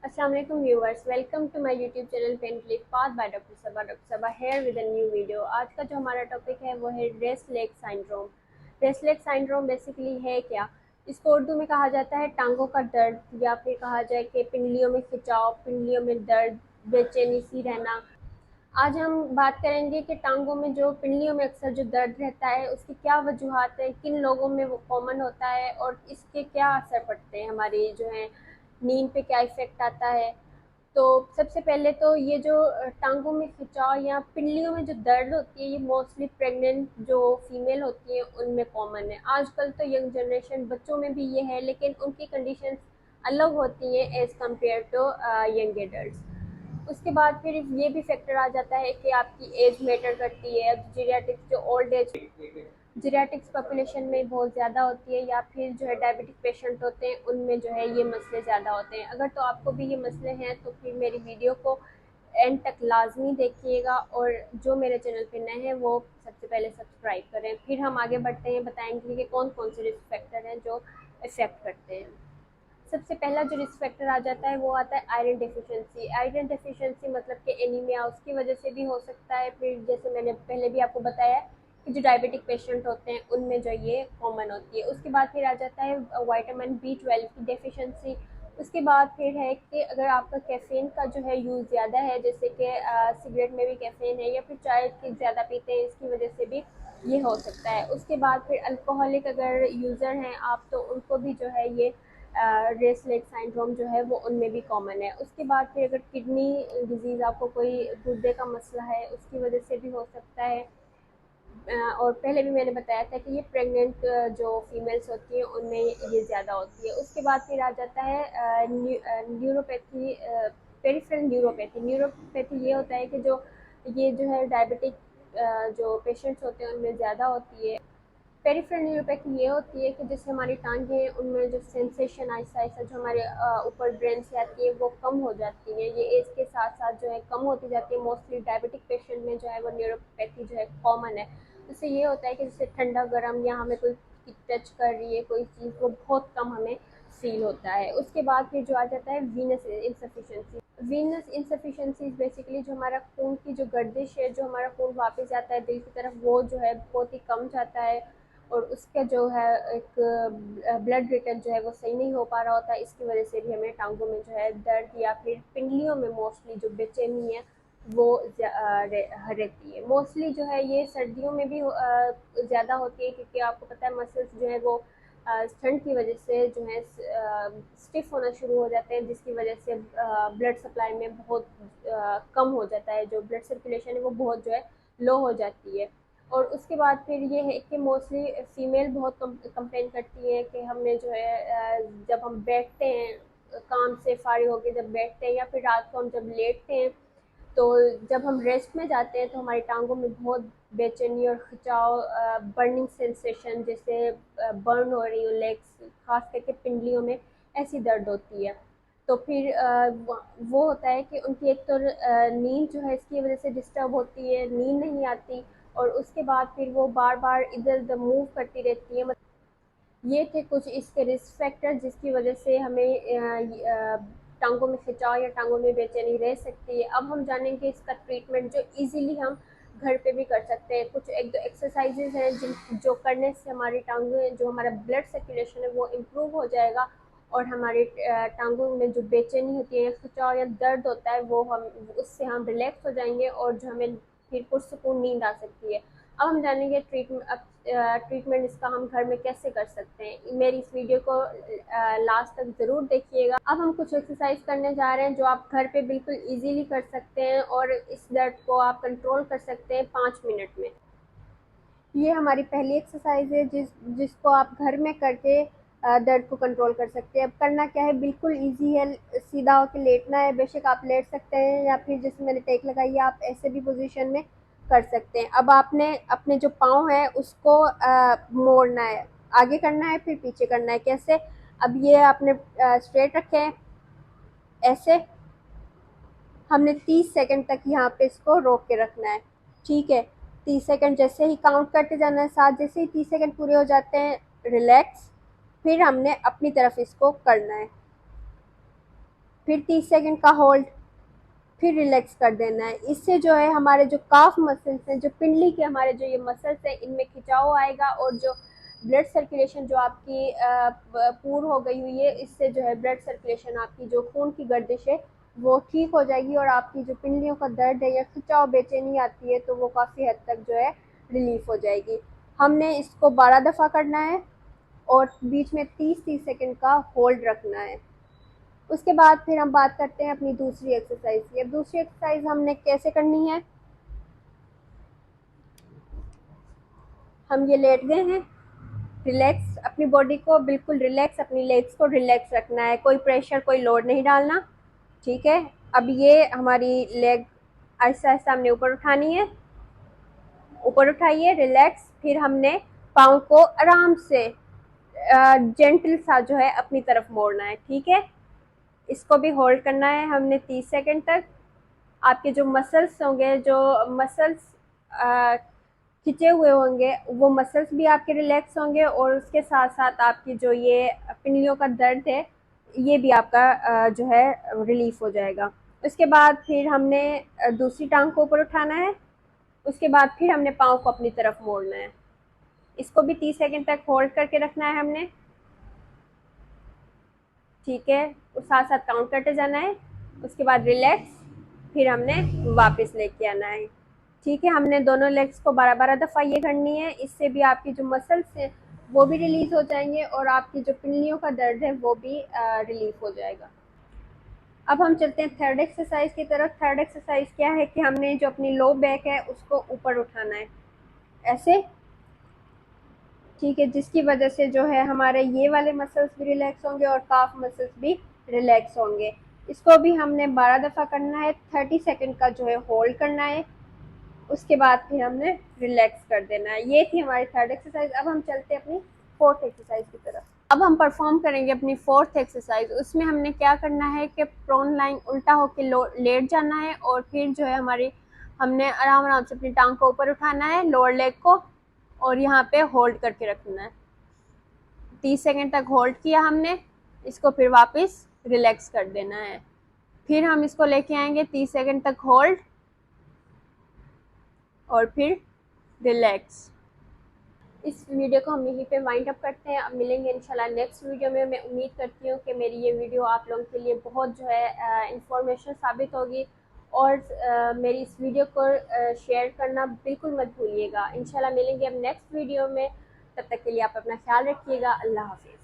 अस्सलाम वालेकुम viewers, welcome to my YouTube channel pen click path by doctor Saba. Doctor Saba here with a new video. आज का जो हमारा टॉपिक है वो है rest leg syndrome. Rest leg syndrome basically है क्या? इसको उर्दू में कहा जाता है टांगों का दर्द, या फिर कहा जाए कि पिंडलियों में खिंचाव, पिंडलियों में दर्द, बेचैनी सी रहना। आज हम बात करेंगे कि टांगों में जो पिंडलियों में अक्सर जो दर्द रहता है उसकी क्या वजूहत है, किन लोगों में वो कॉमन होता है और इसके क्या असर पड़ते हैं, हमारी जो है नींद पे क्या इफ़ेक्ट आता है। तो सबसे पहले तो ये जो टांगों में खिंचाव या पिंडलियों में जो दर्द होती है, ये मोस्टली प्रेग्नेंट जो फीमेल होती है उनमें कॉमन है। आजकल तो यंग जनरेशन बच्चों में भी ये है, लेकिन उनकी कंडीशंस अलग होती हैं as compare to young adults. उसके बाद फिर ये भी फैक्टर आ जाता है कि आपकी एज मैटर करती है। अब जीरियाट्रिक्स जो ओल्ड एज जीरियाट्रिक्स पॉपुलेशन में बहुत ज़्यादा होती है, या फिर जो है डायबिटिक पेशेंट होते हैं उनमें जो है ये मसले ज़्यादा होते हैं। अगर तो आपको भी ये मसले हैं तो फिर मेरी वीडियो को एंड तक लाजमी देखिएगा, और जो मेरे चैनल पे नए हैं वो सबसे पहले सब्सक्राइब करें। फिर हम आगे बढ़ते हैं, बताएंगे कि कौन कौन से रिस्क फैक्टर हैं जो इफ़ेक्ट करते हैं। सबसे पहला जो रिस्क फैक्टर आ जाता है वो आता है आयरन डेफिशिएंसी। आयरन डेफिशिएंसी मतलब कि एनीमिया, उसकी वजह से भी हो सकता है। फिर जैसे मैंने पहले भी आपको बताया कि जो डायबिटिक पेशेंट होते हैं उनमें जो ये कॉमन होती है। उसके बाद फिर आ जाता है विटामिन B12 की डेफिशिएंसी। उसके बाद फिर है कि अगर आपका कैफ़ीन का जो है यूज़ ज़्यादा है, जैसे कि सिगरेट में भी कैफ़ीन है, या फिर चाय की ज़्यादा पीते हैं, इसकी वजह से भी ये हो सकता है। उसके बाद फिर अल्कोहलिक अगर यूज़र हैं आप, तो उनको भी जो है ये रेस्ट लेग सिंड्रोम जो है वो उनमें भी कॉमन है। उसके बाद फिर अगर किडनी डिजीज़, आपको कोई गुर्दे का मसला है, उसकी वजह से भी हो सकता है। और पहले भी मैंने बताया था कि ये प्रेग्नेंट जो फीमेल्स होती हैं उनमें ये ज़्यादा होती है। उसके बाद फिर आ जाता है न्यूरोपैथी, पेरिफेरल न्यूरोपैथी। न्यूरोपैथी ये होता है कि जो है डायबिटिक जो पेशेंट्स होते हैं उनमें ज़्यादा होती है। पेरिफेरल न्यूरोपैथी ये होती है कि जैसे हमारी टांगें हैं उनमें जो सेंसेशन आहिस्ता आहिस्ता जो हमारे ऊपर ब्रेन से आती है वो कम हो जाती है। ये एज के साथ साथ जो है कम होती जाती है। मोस्टली डायबिटिक पेशेंट में जो है वो न्यूरोपैथी जो है कॉमन है। इससे ये होता है कि जैसे ठंडा गर्म या हमें कोई टच कर रही है कोई चीज़, वो बहुत कम हमें फील होता है। उसके बाद फिर जो आ जाता है Venus insufficiency. Venus insufficiency basically जो हमारा खून की जो गर्दिश है, जो हमारा खून वापस जाता है दिल की तरफ, वो जो है बहुत ही कम जाता है, और उसका जो है एक ब्लड रिटर्न जो है वो सही नहीं हो पा रहा होता है। इसकी वजह से भी हमें टांगों में जो है दर्द, या फिर पिंडलियों में मोस्टली जो बेचैनी है वो रहती है। मोस्टली जो है ये सर्दियों में भी ज़्यादा होती है, क्योंकि आपको पता है मसल्स जो है वो ठंड की वजह से जो है स्टिफ होना शुरू हो जाते हैं, जिसकी वजह से ब्लड सप्लाई में बहुत कम हो जाता है। जो ब्लड सर्कुलेशन है वो बहुत जो है लो हो जाती है। और उसके बाद फिर ये है कि मोस्टली फीमेल बहुत कंप्लेन करती है कि हमने जो है जब हम बैठते हैं, काम से फारिग होकर जब बैठते हैं, या फिर रात को हम जब लेटते हैं, तो जब हम रेस्ट में जाते हैं तो हमारी टांगों में बहुत बेचैनी और खिंचाव, बर्निंग सेंसेशन, जैसे बर्न हो रही हो लेग्स, खास करके पिंडलियों में ऐसी दर्द होती है। तो फिर वो होता है कि उनकी एक तो नींद जो है इसकी वजह से डिस्टर्ब होती है, नींद नहीं आती, और उसके बाद फिर वो बार बार इधर उधर मूव करती रहती है। ये थे कुछ इसके रिस्क फैक्टर जिसकी वजह से हमें टांगों में खिंचाव या टांगों में बेचैनी रह सकती है। अब हम जानेंगे इसका ट्रीटमेंट जो इजीली हम घर पे भी कर सकते हैं। कुछ एक दो एक्सरसाइजेज हैं जिन जो करने से हमारी टांगें, जो हमारा ब्लड सर्कुलेशन है वो इम्प्रूव हो जाएगा, और हमारी टांगों में जो बेचैनी होती है, खिंचाव या दर्द होता है, वो हम उससे हम रिलैक्स हो जाएंगे, और जो हमें फिर पुरसकून नींद आ सकती है। अब हम जानेंगे ट्रीटमेंट इसका हम घर में कैसे कर सकते हैं। मेरी इस वीडियो को लास्ट तक ज़रूर देखिएगा। अब हम कुछ एक्सरसाइज करने जा रहे हैं जो आप घर पे बिल्कुल इजीली कर सकते हैं, और इस दर्द को आप कंट्रोल कर सकते हैं 5 मिनट में। ये हमारी पहली एक्सरसाइज है जिसको आप घर में करके दर्द को कंट्रोल कर सकते हैं। अब करना क्या है, बिल्कुल इजी है। सीधा होकर लेटना है, बेशक आप लेट सकते हैं, या फिर जैसे मैंने टेक लगाई है आप ऐसे भी पोजीशन में कर सकते हैं। अब आपने अपने जो पाँव है उसको मोड़ना है, आगे करना है फिर पीछे करना है। कैसे? अब ये आपने स्ट्रेट रखे हैं ऐसे, हमने 30 सेकंड तक यहाँ पे इसको रोक के रखना है। ठीक है, 30 सेकंड जैसे ही काउंट करते जाना है, साथ जैसे ही 30 सेकंड पूरे हो जाते हैं, रिलैक्स। फिर हमने अपनी तरफ इसको करना है। फिर 30 सेकंड का होल्ड, फिर रिलैक्स कर देना है। इससे जो है हमारे जो काफ मसल्स हैं, जो पिंडली के हमारे जो ये मसल्स हैं, इनमें खिंचाव आएगा और जो ब्लड सर्कुलेशन जो आपकी पूर हो गई हुई है, इससे जो है ब्लड सर्कुलेशन, आपकी जो खून की गर्दिश है वो ठीक हो जाएगी और आपकी जो पिंडलियों का दर्द है या खिंचाव बेचैनी आती है तो वो काफ़ी हद तक जो है रिलीफ हो जाएगी। हमने इसको 12 दफ़ा करना है और बीच में 30-30 सेकंड का होल्ड रखना है। उसके बाद फिर हम बात करते हैं अपनी दूसरी एक्सरसाइज की। अब दूसरी एक्सरसाइज हमने कैसे करनी है, हम ये लेट गए हैं, रिलैक्स अपनी बॉडी को, बिल्कुल रिलैक्स, अपनी लेग्स को रिलैक्स रखना है, कोई प्रेशर कोई लोड नहीं डालना, ठीक है। अब ये हमारी लेग आहिस्ता आहिस्ता हमने ऊपर उठानी है, ऊपर उठाइए, रिलैक्स। फिर हमने पाँव को आराम से जेंटल सा जो है अपनी तरफ मोड़ना है, ठीक है। इसको भी होल्ड करना है हमने 30 सेकंड तक। आपके जो मसल्स होंगे, जो मसल्स खिंचे हुए होंगे, वो मसल्स भी आपके रिलैक्स होंगे और उसके साथ साथ आपकी जो ये पिंडलियों का दर्द है ये भी आपका जो है रिलीफ हो जाएगा। उसके बाद फिर हमने दूसरी टांग को ऊपर उठाना है, उसके बाद फिर हमने पाँव को अपनी तरफ मोड़ना है। इसको भी 30 सेकंड तक होल्ड करके रखना है हमने, ठीक है। और साथ साथ काउंट करते जाना है। उसके बाद रिलैक्स, फिर हमने वापस लेके आना है, ठीक है। हमने दोनों लेग्स को 12-12 दफ़ा ये करनी है। इससे भी आपकी जो मसल्स हैं वो भी रिलीज़ हो जाएंगे और आपकी जो पिंडलियों का दर्द है वो भी रिलीफ हो जाएगा। अब हम चलते हैं थर्ड एक्सरसाइज की तरफ। थर्ड एक्सरसाइज क्या है कि हमने जो अपनी लो बैक है उसको ऊपर उठाना है, ऐसे, ठीक है, जिसकी वजह से जो है हमारे ये वाले मसल्स भी रिलैक्स होंगे और काफ मसल्स भी रिलैक्स होंगे। इसको भी हमने 12 दफ़ा करना है, 30 सेकंड का जो है होल्ड करना है, उसके बाद फिर हमने रिलैक्स कर देना है। ये थी हमारी थर्ड एक्सरसाइज। अब हम चलते हैं अपनी फोर्थ एक्सरसाइज की तरफ। अब हम परफॉर्म करेंगे अपनी फोर्थ एक्सरसाइज। उसमें हमने क्या करना है कि प्रोन लाइन उल्टा होकर लेट जाना है और फिर जो है हमने आराम आराम से अपनी टांग को ऊपर उठाना है, लोअर लेग को, और यहाँ पे होल्ड करके रखना है। 30 सेकंड तक होल्ड किया हमने, इसको फिर वापस रिलैक्स कर देना है। फिर हम इसको लेके आएंगे 30 सेकंड तक होल्ड और फिर रिलैक्स। इस वीडियो को हम यहीं पे वाइंड अप करते हैं। अब मिलेंगे इंशाल्लाह नेक्स्ट वीडियो में। मैं उम्मीद करती हूँ कि मेरी ये वीडियो आप लोगों के लिए बहुत जो है इंफॉर्मेशन साबित होगी और मेरी इस वीडियो को शेयर करना बिल्कुल मत भूलिएगा। इंशाल्लाह मिलेंगे अब नेक्स्ट वीडियो में। तब तक के लिए आप अपना ख्याल रखिएगा। अल्लाह हाफिज़।